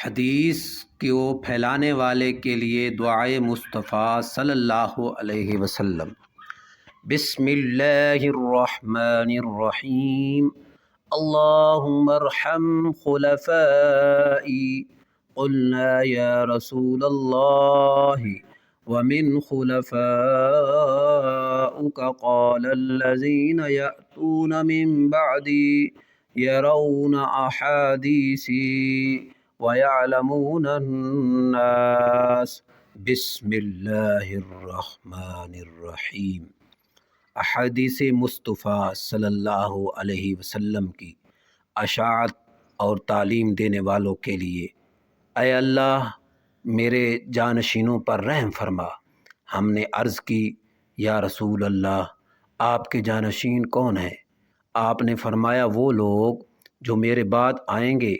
حدیث کو پھیلانے والے کے لیے دعائے مصطفیٰ صلی اللہ علیہ وسلم۔ بسم اللہ الرحمن الرحیم۔ اللہم ارحم خلفائی قلنا یا رسول اللہ ومن خلفائک قال الذین یأتون من بعدی یرون احادیثی وَيَعْلَمُونَ النَّاسَ۔ بسم اللہ الرحمن الرحیم۔ احادیث مصطفیٰ صلی اللہ علیہ وسلم کی اشاعت اور تعلیم دینے والوں کے لیے، اے اللہ میرے جانشینوں پر رحم فرما۔ ہم نے عرض کی یا رسول اللہ، آپ کے جانشین کون ہیں؟ آپ نے فرمایا وہ لوگ جو میرے بعد آئیں گے